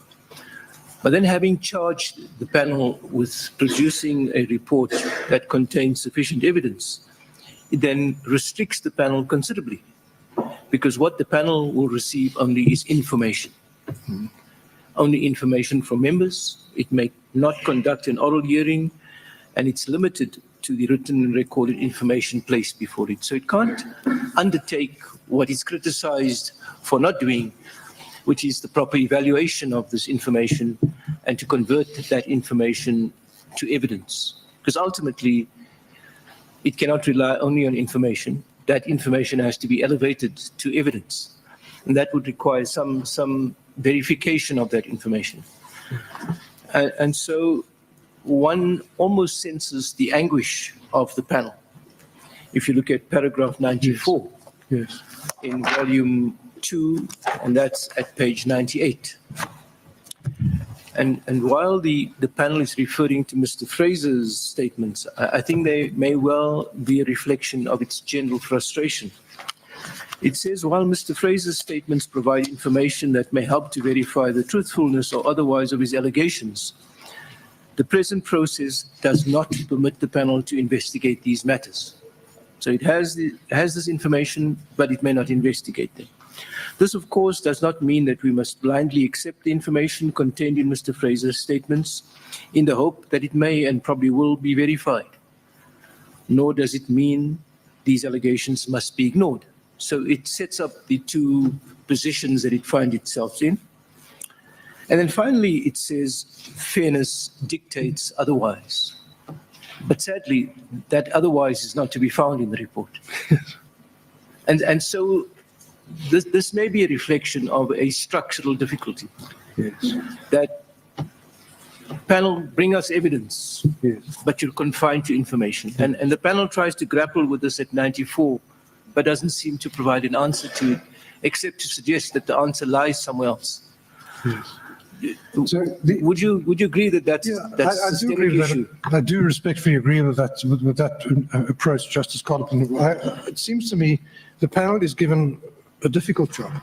But then, having charged the panel with producing a report that contains sufficient evidence, it then restricts the panel considerably, because what the panel will receive only is information. Only information from members. It may not conduct an oral hearing, and it's limited to the written and recorded information placed before it. So it can't undertake what is criticized for not doing, which is the proper evaluation of this information and to convert that information to evidence. Because ultimately, it cannot rely only on information. That information has to be elevated to evidence. And that would require some verification of that information. And so one almost senses the anguish of the panel. If you look at paragraph 94 Yes. in volume 2, and that's at page 98. And while the panel is referring to Mr. Fraser's statements, I think they may well be a reflection of its general frustration. It says, while Mr. Fraser's statements provide information that may help to verify the truthfulness or otherwise of his allegations, the present process does not permit the panel to investigate these matters. So it has this information, but it may not investigate them. This, of course, does not mean that we must blindly accept the information contained in Mr. Fraser's statements in the hope that it may and probably will be verified. Nor does it mean these allegations must be ignored. So it sets up the two positions that it finds itself in. And then finally, it says fairness dictates otherwise. But sadly, that otherwise is not to be found in the report. And so this may be a reflection of a structural difficulty. Yes. That panel bring us evidence, Yes. but you're confined to information. And the panel tries to grapple with this at 94, but doesn't seem to provide an answer to it, except to suggest that the answer lies somewhere else. Yes. So Would you agree that that's I a do systemic agree with issue? that. I do respectfully agree with that approach, Justice Collepin. It seems to me the panel is given a difficult job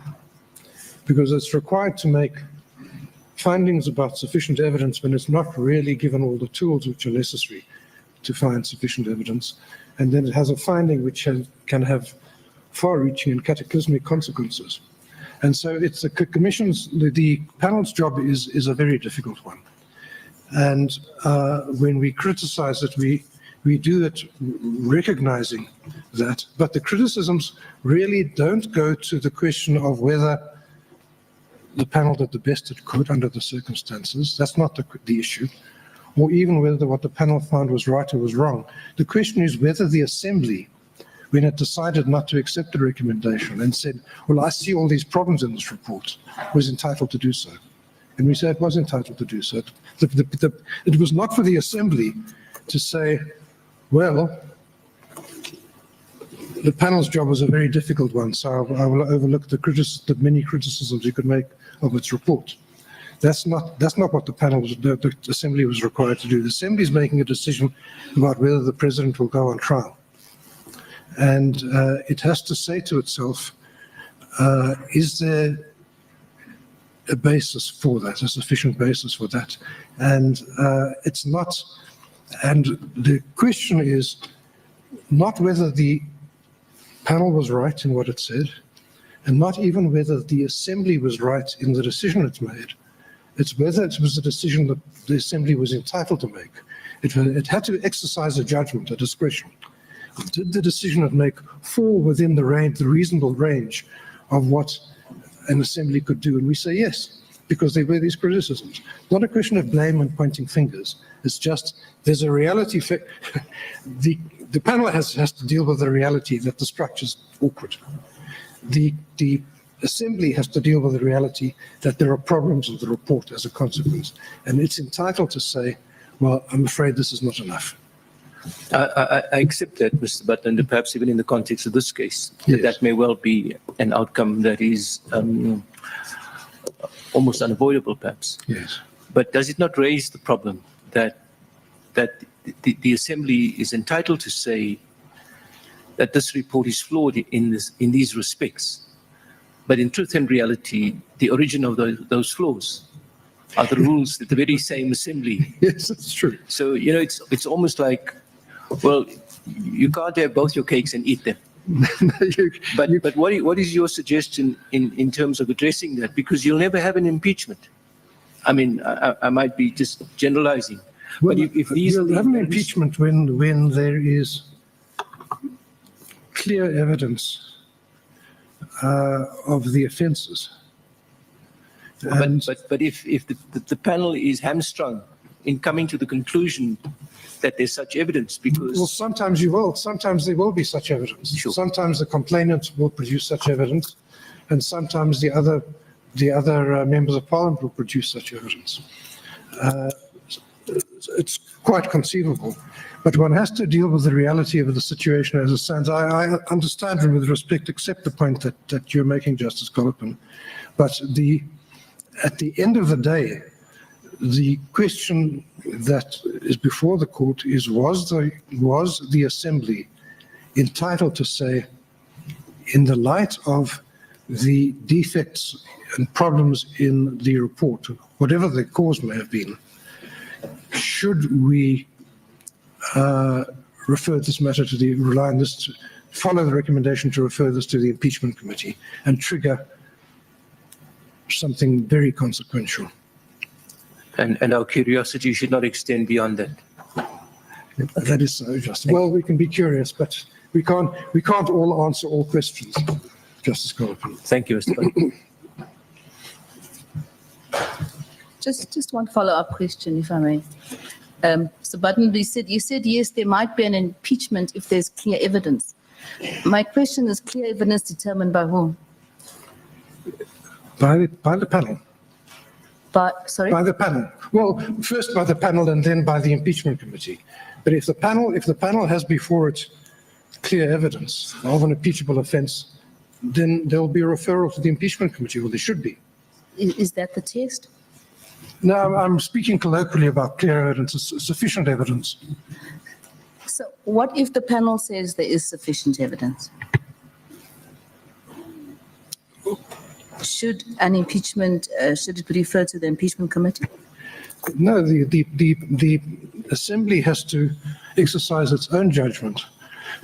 because it's required to make findings about sufficient evidence when it's not really given all the tools which are necessary to find sufficient evidence. And then it has a finding which can have far-reaching and cataclysmic consequences. And so it's the panel's job is a very difficult one. And when we criticize it, we do it recognizing that, but the criticisms really don't go to the question of whether the panel did the best it could under the circumstances. That's not the issue, or even whether what the panel found was right or was wrong. The question is whether the Assembly, when it decided not to accept the recommendation and said, well, I see all these problems in this report, was entitled to do so. And we say it was entitled to do so. It was not for the Assembly to say, well, the panel's job was a very difficult one, so I will overlook the many criticisms you could make of its report. That's not what the Assembly was required to do. The Assembly is making a decision about whether the President will go on trial. And it has to say to itself, is there a basis for that, a sufficient basis for that? And it's not, and the question is not whether the panel was right in what it said, and not even whether the Assembly was right in the decision it made. It's whether it was a decision that the Assembly was entitled to make. It had to exercise a judgment, a discretion. Did the decision it make fall within the reasonable range of what an Assembly could do? And we say yes, because there were these criticisms. Not a question of blame and pointing fingers. It's just there's a reality. The panel has to deal with the reality that the structure's awkward. The Assembly has to deal with the reality that there are problems with the report as a consequence. And it's entitled to say, well, I'm afraid this is not enough. I accept that, Mr. Butler, and perhaps even in the context of this case, Yes. that may well be an outcome that is almost unavoidable, perhaps. Yes. But does it not raise the problem that the Assembly is entitled to say that this report is flawed in these respects, but in truth and reality, the origin of those flaws are the rules that the very same Assembly. Yes, that's true. So, it's almost like, well, you can't have both your cakes and eat them. But what is your suggestion in terms of addressing that? Because you'll never have an impeachment. I mean, I might be just generalizing. Well, But if these you'll have an impeachment when there is clear evidence of the offences. But if the panel is hamstrung in coming to the conclusion that there's such evidence, because Well, sometimes there will be such evidence. Sure. Sometimes the complainant will produce such evidence, and sometimes the other members of Parliament will produce such evidence. It's quite conceivable, but one has to deal with the reality of the situation as it stands. I understand and with respect accept the point that you're making, Justice Collepin, but at the end of the day, the question that is before the court is, was the Assembly entitled to say, in the light of the defects and problems in the report, whatever the cause may have been, should we refer this matter to the, rely on this, to follow the recommendation to refer this to the impeachment committee and trigger something very consequential? And our curiosity should not extend beyond that. That is so, Justice. Well, we can be curious, but we can't all answer all questions, Justice Coleman. Thank you, Mr. Button. Just one follow-up question, if I may. So Button, you said yes, there might be an impeachment if there's clear evidence. My question is, clear evidence determined by whom? By the panel. Sorry? By the panel. Well, first by the panel and then by the impeachment committee. But if the panel has before it clear evidence of an impeachable offence, then there will be a referral to the impeachment committee, or there should be. Is that the test? No, I'm speaking colloquially about clear evidence, sufficient evidence. So what if the panel says there is sufficient evidence? Should an impeachment, should it be referred to the impeachment committee? No, the assembly has to exercise its own judgment.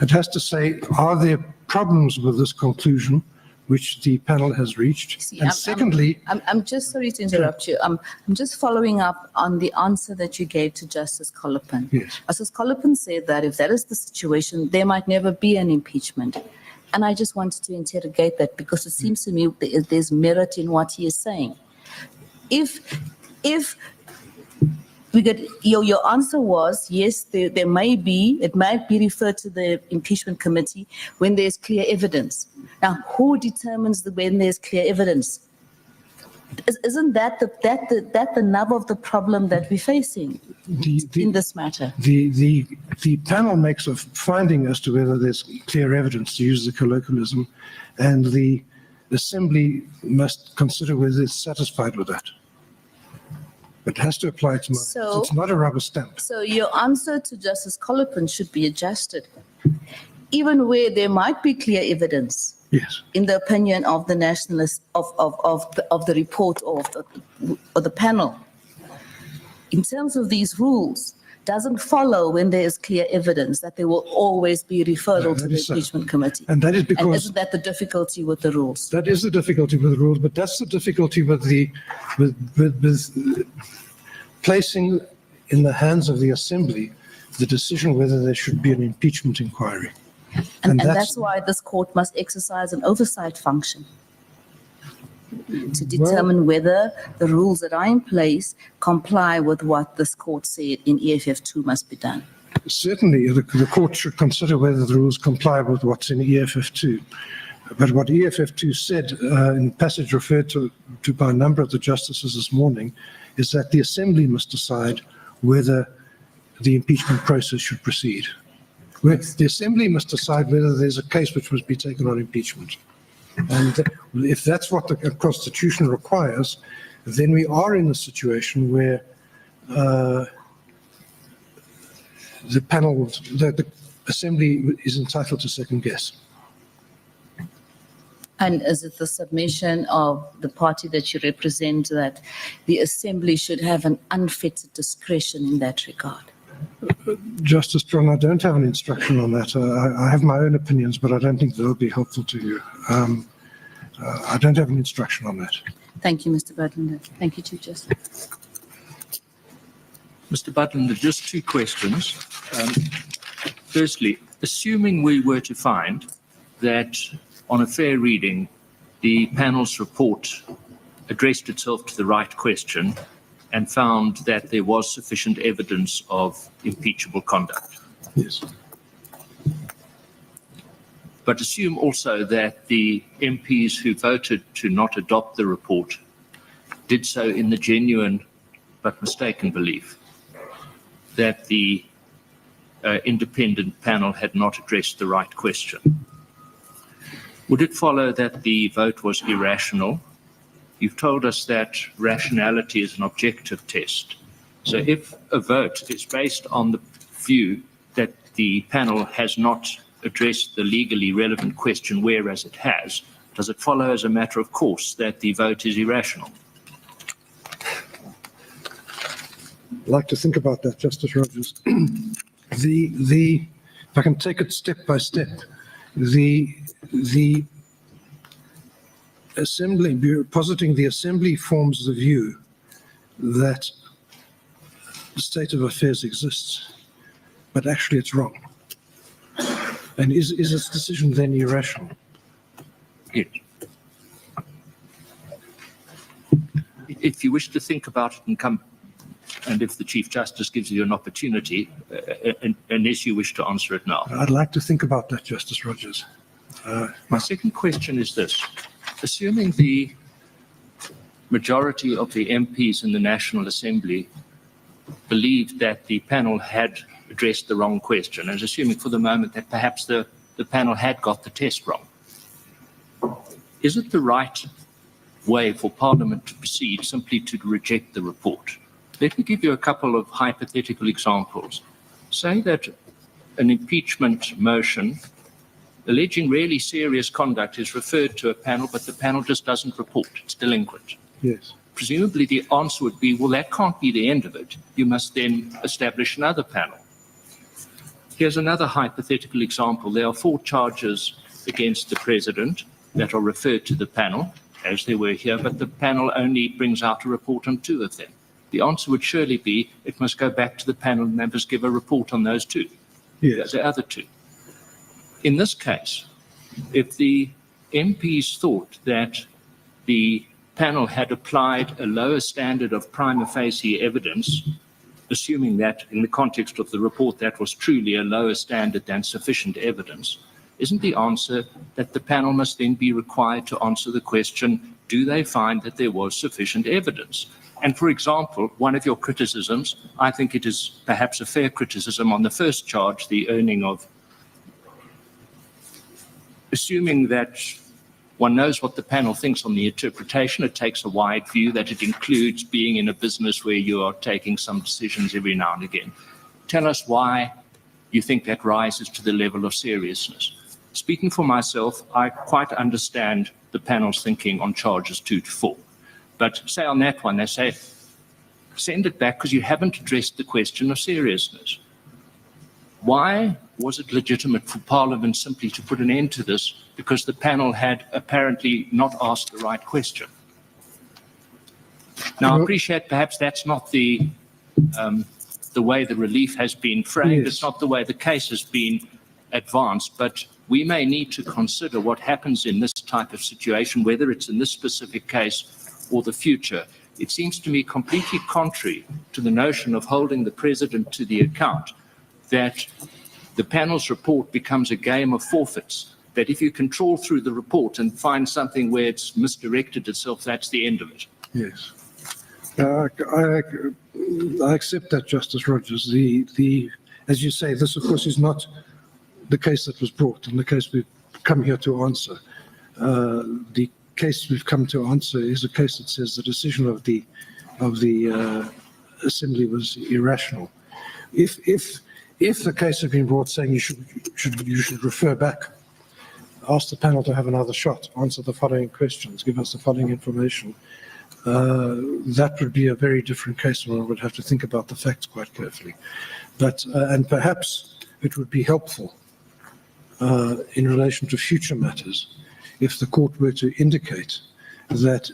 It has to say, are there problems with this conclusion which the panel has reached? See, And secondly, I'm just sorry to interrupt you. I'm just following up on the answer that you gave to Justice Colopin. Yes. Justice Colopin said that if that is the situation, there might never be an impeachment. And I just wanted to interrogate that because it seems to me there's merit in what he is saying. If we get your answer was yes, there may be, it might be referred to the impeachment committee when there's clear evidence. Now, who determines when there's clear evidence? Isn't that the nub of the problem that we're facing in this matter? the panel makes a finding as to whether there's clear evidence, to use the colloquialism, and the assembly must consider whether it's satisfied with that. It has to apply to minds. So- It's not a rubber stamp. So your answer to Justice Colopin should be adjusted. Even where there might be clear evidence, Yes. in the opinion of the nationalist, of the report or of the panel, in terms of these rules, doesn't follow when there is clear evidence that there will always be referral to that the is so. impeachment committee. And that is And because isn't that the difficulty with the rules? that is the difficulty with the rules, but that's the difficulty with placing in the hands of the assembly the decision whether there should be an impeachment inquiry. And that's why this court must exercise an oversight function to determine whether the rules that are in place comply with what this court said in EFF2 must be done. Certainly, the court should consider whether the rules comply with what's in EFF2. But what EFF2 said in the passage referred to by a number of the justices this morning is that the assembly must decide whether the impeachment process should proceed. The assembly must decide whether there's a case which must be taken on impeachment. And if that's what the Constitution requires, then we are in a situation where the assembly is entitled to second guess. And is it the submission of the party that you represent that the assembly should have an unfettered discretion in that regard? Justice John, I don't have an instruction on that. I have my own opinions, but I don't think they'll be helpful to you. I don't have an instruction on that. Thank you, Mr. Butler. Thank you, Chief Justice. Mr. Butler, just two questions. Firstly, assuming we were to find that on a fair reading, the panel's report addressed itself to the right question and found that there was sufficient evidence of impeachable conduct. Yes. But assume also that the MPs who voted to not adopt the report did so in the genuine but mistaken belief that the independent panel had not addressed the right question. Would it follow that the vote was irrational? You've told us that rationality is an objective test. So if a vote is based on the view that the panel has not addressed the legally relevant question whereas it has, does it follow as a matter of course that the vote is irrational? I'd like to think about that, Justice Rogers. If I can take it step by step, the Assembly, positing the Assembly forms the view that the state of affairs exists, but actually it's wrong. And is its decision then irrational? Yes. If you wish to think about it and come, and if the Chief Justice gives you an opportunity, unless you wish to answer it now. I'd like to think about that, Justice Rogers. My second question is this. Assuming the majority of the MPs in the National Assembly believed that the panel had addressed the wrong question, and assuming for the moment that perhaps the panel had got the test wrong, is it the right way for Parliament to proceed simply to reject the report? Let me give you a couple of hypothetical examples. Say that an impeachment motion alleging really serious conduct is referred to a panel, but the panel just doesn't report. It's delinquent. Yes. Presumably the answer would be, well, that can't be the end of it. You must then establish another panel. Here's another hypothetical example. There are 4 charges against the President that are referred to the panel, as they were here, but the panel only brings out a report on 2 of them. The answer would surely be it must go back to the panel and members give a report on those 2, Yes. the other 2. In this case, if the MPs thought that the panel had applied a lower standard of prima facie evidence, assuming that in the context of the report that was truly a lower standard than sufficient evidence, isn't the answer that the panel must then be required to answer the question, do they find that there was sufficient evidence? And for example, one of your criticisms, I think it is perhaps a fair criticism on the first charge, the earning of, assuming that one knows what the panel thinks on the interpretation, it takes a wide view that it includes being in a business where you are taking some decisions every now and again. Tell us why you think that rises to the level of seriousness. Speaking for myself, I quite understand the panel's thinking on charges 2 to 4. But say on that one, they say, send it back because you haven't addressed the question of seriousness. Why was it legitimate for Parliament simply to put an end to this because the panel had apparently not asked the right question? Now, I appreciate perhaps that's not the way the relief has been framed. Yes. It's not the way the case has been advanced, but we may need to consider what happens in this type of situation, whether it's in this specific case or the future. It seems to me completely contrary to the notion of holding the President to the account that the panel's report becomes a game of forfeits, that if you can trawl through the report and find something where it's misdirected itself, that's the end of it. Yes. I accept that, Justice Rogers. As you say, this, of course, is not the case that was brought and the case we've come here to answer. The case we've come to answer is a case that says the decision of the Assembly was irrational. If the case had been brought saying you should refer back, ask the panel to have another shot, answer the following questions, give us the following information, that would be a very different case, and one would have to think about the facts quite carefully. But and perhaps it would be helpful in relation to future matters if the court were to indicate that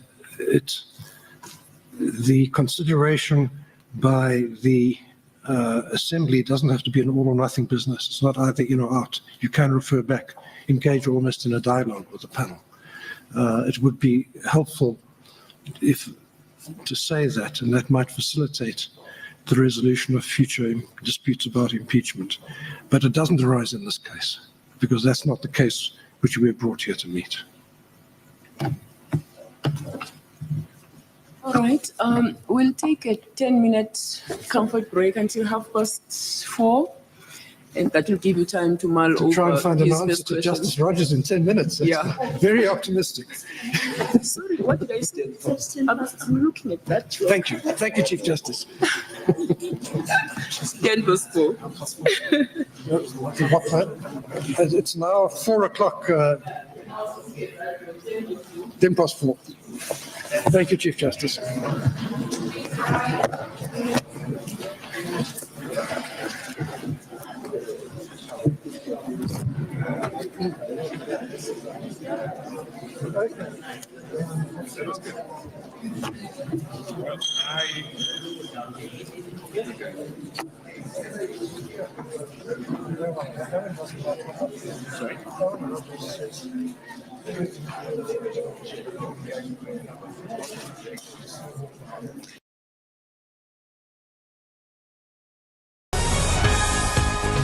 the consideration by the Assembly doesn't have to be an all or nothing business. It's not either in or out. You can refer back, engage almost in a dialogue with the panel. It would be helpful to say that, and that might facilitate the resolution of future disputes about impeachment. But it doesn't arise in this case, because that's not the case which we were brought here to meet. All right, we'll take a 10-minute comfort break until 4:30, and that will give you time to mull over. To try and find an his answer first to question. Justice Rogers in 10 minutes. That's Yeah. very optimistic. Sorry, what did I say? I'm looking at that. Thank you. Thank you, Chief Justice. 10 past 4. It's now 4 o'clock, 10 past 4. Thank you, Chief Justice.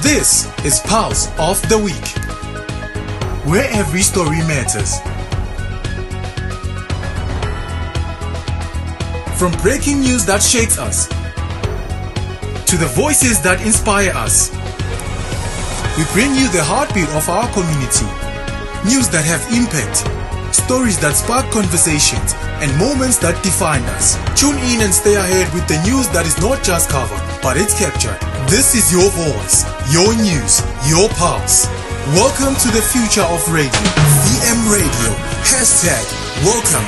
This is Pulse of the Week, where every story matters. From breaking news that shakes us, to the voices that inspire us, we bring you the heartbeat of our community. News that have impact, stories that spark conversations, and moments that define us. Tune in and stay ahead with the news that is not just covered, but it's captured. This is your voice, your news, your pulse. Welcome to the future of radio. VM Radio. #welcome